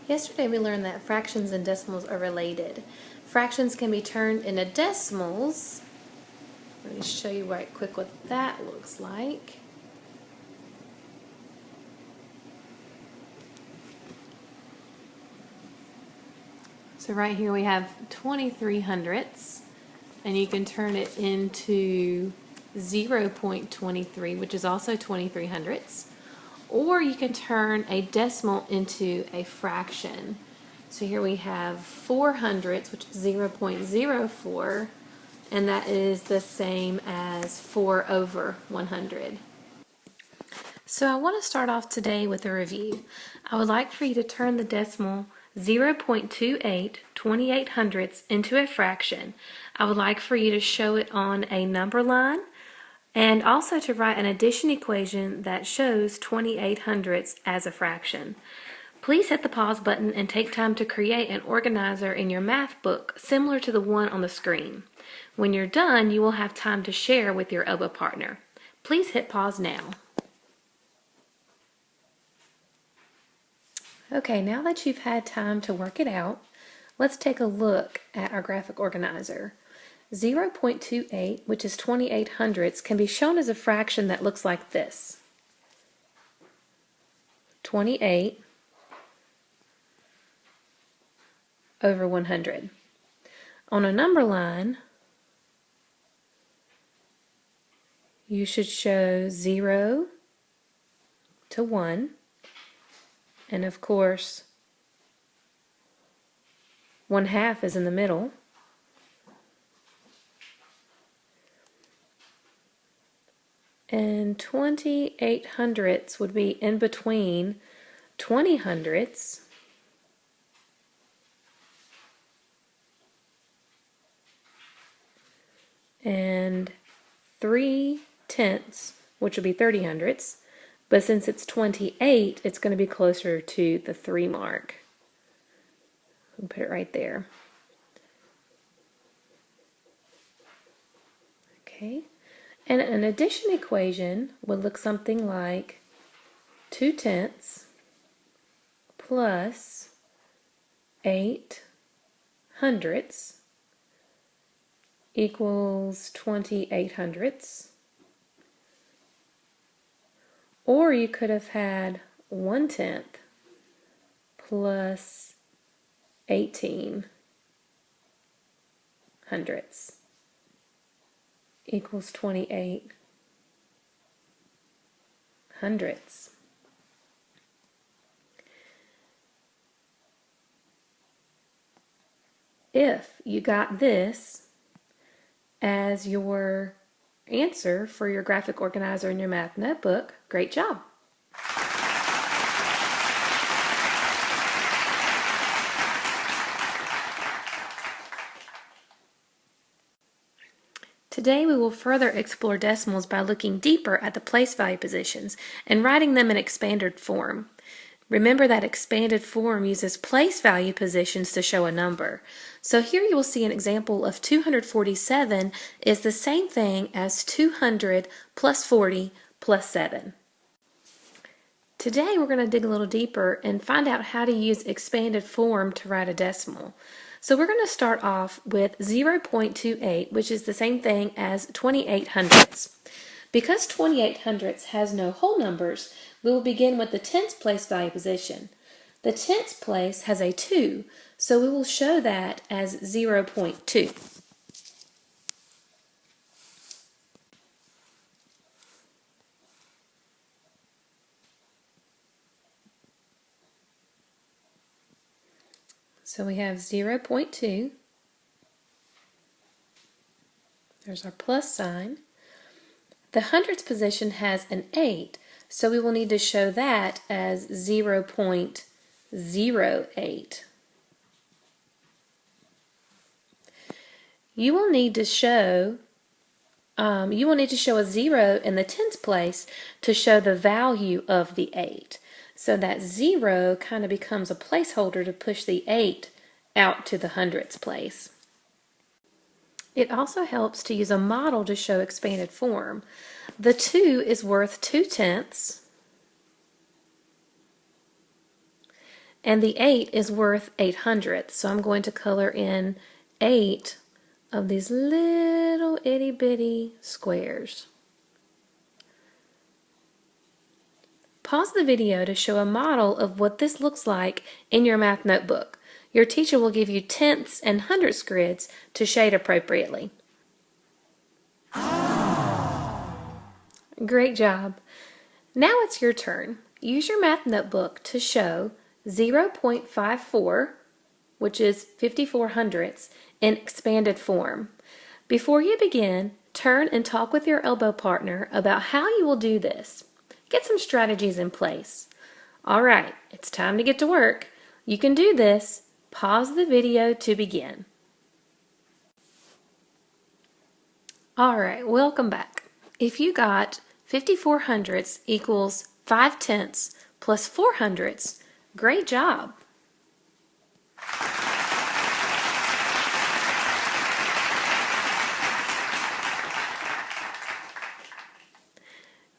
Yesterday we learned that fractions and decimals are related. Fractions can be turned into decimals. Let me show you right quick what that looks like. So right here we have 23 hundredths, and you can turn it into 0.23, which is also 23 hundredths. Or you can turn a decimal into a fraction. So here we have 4 hundredths, which is 0.04, and that is the same as 4 over 100. So I want to start off today with a review. I would like for you to turn the decimal 0.28 28 hundredths into a fraction. I would like for you to show it on a number line, and also to write an addition equation that shows 28 hundredths as a fraction. Please hit the pause button and take time to create an organizer in your math book similar to the one on the screen. When you're done, you will have time to share with your OBA partner. Please hit pause now. Okay, now that you've had time to work it out, let's take a look at our graphic organizer. 0.28, which is 28 hundredths, can be shown as a fraction that looks like this. 28 over 100. On a number line, you should show 0 to 1, and of course 1/2 is in the middle. And 28 hundredths would be in between 20 hundredths and 3/10, which would be 30 hundredths. But since it's 28, it's going to be closer to the 3 mark. We'll put it right there. Okay. And an addition equation would look something like 2/10 plus 8 hundredths equals 28 hundredths. Or you could have had 1/10 plus 18 hundredths equals 28 hundredths. If you got this as your answer for your graphic organizer in your math notebook, great job. Today we will further explore decimals by looking deeper at the place value positions and writing them in expanded form. Remember that expanded form uses place value positions to show a number. So here you will see an example of 247 is the same thing as 200 plus 40 plus 7. Today we're going to dig a little deeper and find out how to use expanded form to write a decimal. So we're going to start off with 0.28, which is the same thing as 28 hundredths. Because 28 hundredths has no whole numbers, we will begin with the tens place value position. The tens place has a 2, so we will show that as 0.2. So we have 0.2. There's our plus sign. The hundredths position has an 8, so we will need to show that as 0.08. You will need to show a 0 in the tens place to show the value of the 8. So that 0 kind of becomes a placeholder to push the 8 out to the hundredths place. It also helps to use a model to show expanded form. The 2 is worth 2/10, And the 8 is worth 800ths. So I'm going to color in 8 of these little itty bitty squares. Pause the video to show a model of what this looks like in your math notebook. Your teacher will give you tenths and hundredths grids to shade appropriately. Great job. Now it's your turn. Use your math notebook to show 0.54, which is 54 hundredths, in expanded form. Before you begin, turn and talk with your elbow partner about how you will do this. Get some strategies in place. All right, it's time to get to work. You can do this. Pause the video to begin. All right, welcome back. If you got 54 hundredths equals 5 tenths plus 4 hundredths, great job.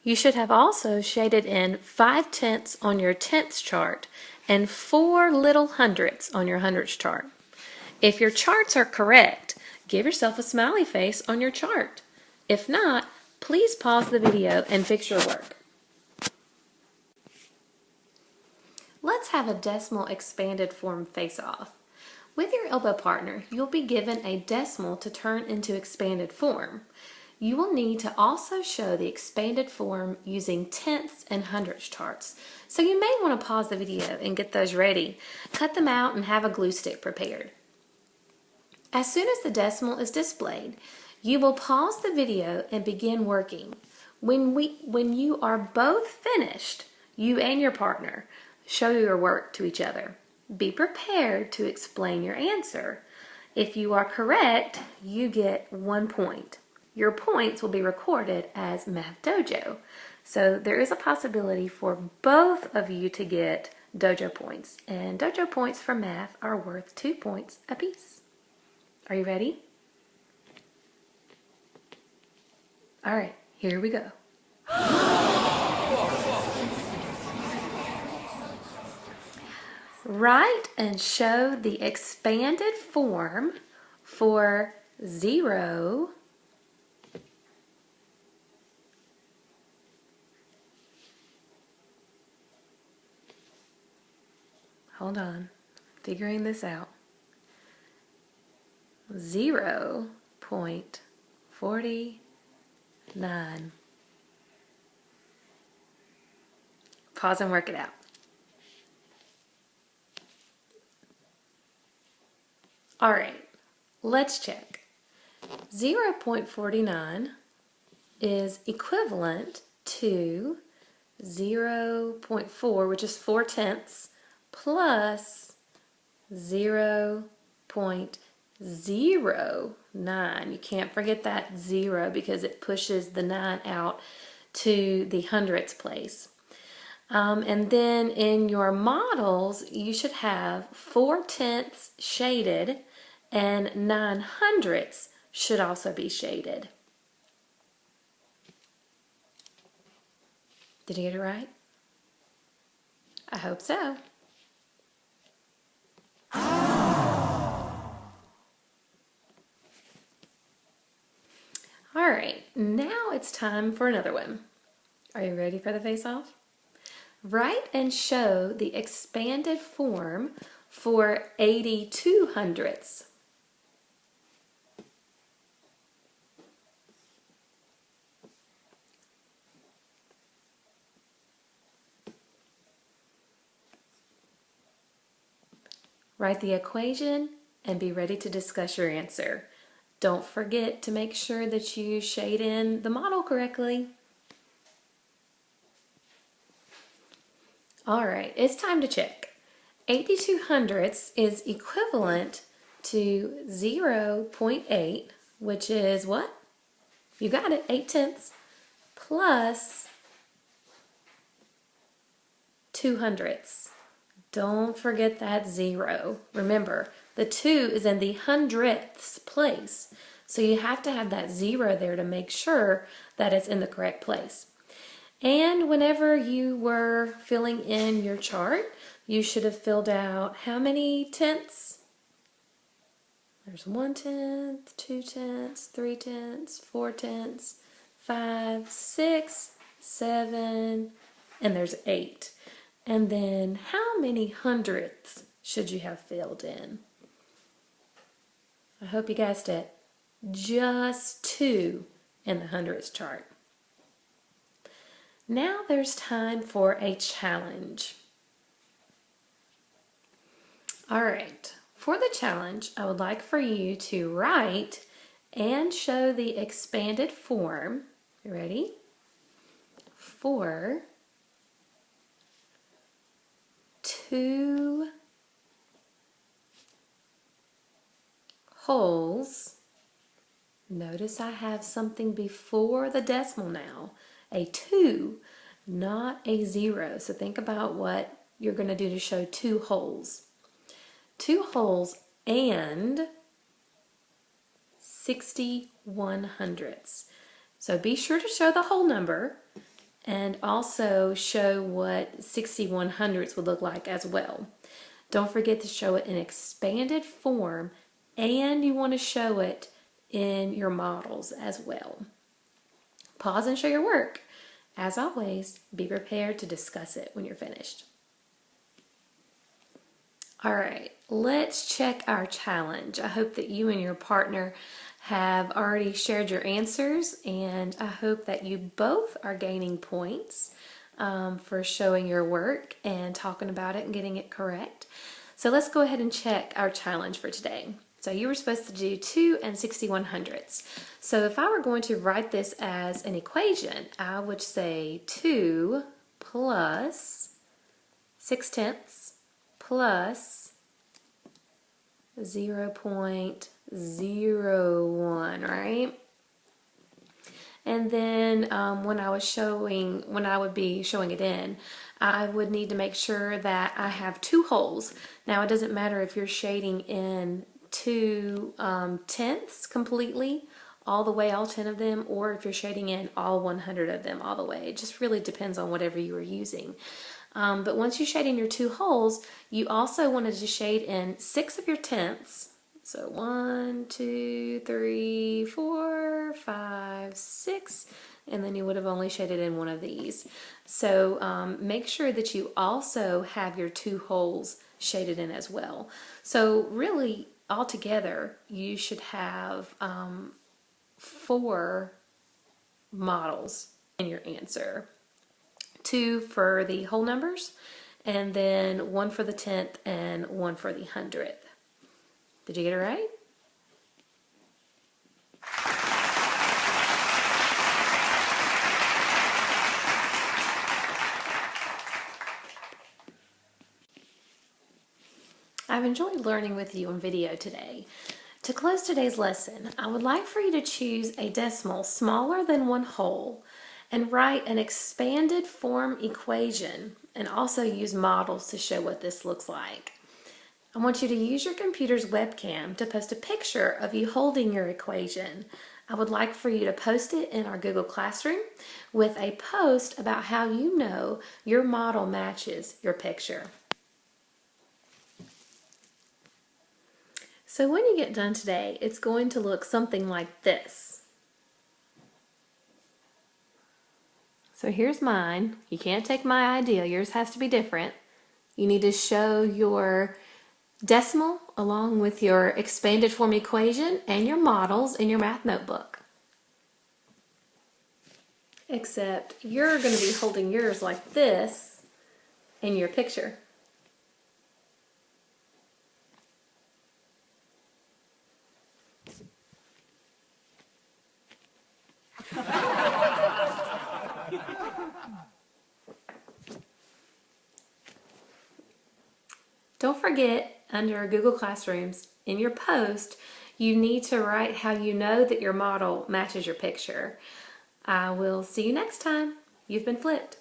You should have also shaded in 5 tenths on your tenths chart and 4 little hundredths on your hundredths chart. If your charts are correct, give yourself a smiley face on your chart. If not, please pause the video and fix your work. Let's have a decimal expanded form face-off. With your elbow partner, you'll be given a decimal to turn into expanded form. You will need to also show the expanded form using tenths and hundredths charts. So you may want to pause the video and get those ready. Cut them out and have a glue stick prepared. As soon as the decimal is displayed, you will pause the video and begin working. When you are both finished, you and your partner, show your work to each other. Be prepared to explain your answer. If you are correct, you get 1 point. Your points will be recorded as Math Dojo. So there is a possibility for both of you to get Dojo points. And Dojo points for math are worth 2 points apiece. Are you ready? All right, here we go. Write and show the expanded form for 0, hold on, figuring this out, 0.49. Pause and work it out. All right, let's check. 0.49 is equivalent to 0.4, which is 4 tenths, plus 0.09. You can't forget that 0 because it pushes the 9 out to the hundredths place. And then in your models, you should have 4 tenths shaded and 9 hundredths should also be shaded. Did you get it right? I hope so. All right, now it's time for another one. Are you ready for the face-off? Write and show the expanded form for 82 hundredths. Write the equation and be ready to discuss your answer. Don't forget to make sure that you shade in the model correctly. All right, it's time to check. 82 hundredths is equivalent to 0.8, which is what? You got it, 8 tenths, plus 2 hundredths. Don't forget that 0. Remember, the 2 is in the hundredths place. So you have to have that 0 there to make sure that it's in the correct place. And whenever you were filling in your chart, you should have filled out how many tenths? There's 1/10, 2/10, 3/10, 4/10, 5, 6, 7, and there's 8. And then how many hundredths should you have filled in? I hope you guessed it. Just 2 in the hundredths chart. Now there's time for a challenge. All right, for the challenge, I would like for you to write and show the expanded form. You ready? For 2 wholes. Notice I have something before the decimal now. A 2, not a 0. So think about what you're going to do to show 2 wholes. 2 wholes and 61 hundredths. So be sure to show the whole number and also show what 61 hundredths would look like as well. Don't forget to show it in expanded form, and you want to show it in your models as well. Pause and show your work. As always, be prepared to discuss it when you're finished. All right, let's check our challenge. I hope that you and your partner have already shared your answers, and I hope that you both are gaining points for showing your work and talking about it and getting it correct. So let's go ahead and check our challenge for today. So you were supposed to do 2 and 61 hundredths. So if I were going to write this as an equation, I would say 2 plus 6/10 plus 0.01, right? And then when I would be showing it in, I would need to make sure that I have 2 wholes. Now it doesn't matter if you're shading in 2 tenths completely, all the way, all 10 of them, or if you're shading in all 100 of them all the way. It just really depends on whatever you are using. But once you shade in your 2 wholes, you also wanted to shade in 6 of your tenths. So 1, 2, 3, 4, 5, 6, and then you would have only shaded in 1 of these. So make sure that you also have your 2 wholes shaded in as well. So really, altogether, you should have 4 models in your answer. 2 for the whole numbers, and then 1 for the tenth and 1 for the hundredth. Did you get it right? I've enjoyed learning with you on video today. To close today's lesson, I would like for you to choose a decimal smaller than 1 whole and write an expanded form equation, and also use models to show what this looks like. I want you to use your computer's webcam to post a picture of you holding your equation. I would like for you to post it in our Google Classroom with a post about how you know your model matches your picture. So when you get done today, it's going to look something like this. So here's mine. You can't take my idea. Yours has to be different. You need to show your decimal along with your expanded form equation and your models in your math notebook. Except you're going to be holding yours like this in your picture. Don't forget, under Google Classrooms, in your post, you need to write how you know that your model matches your picture. I will see you next time. You've been flipped.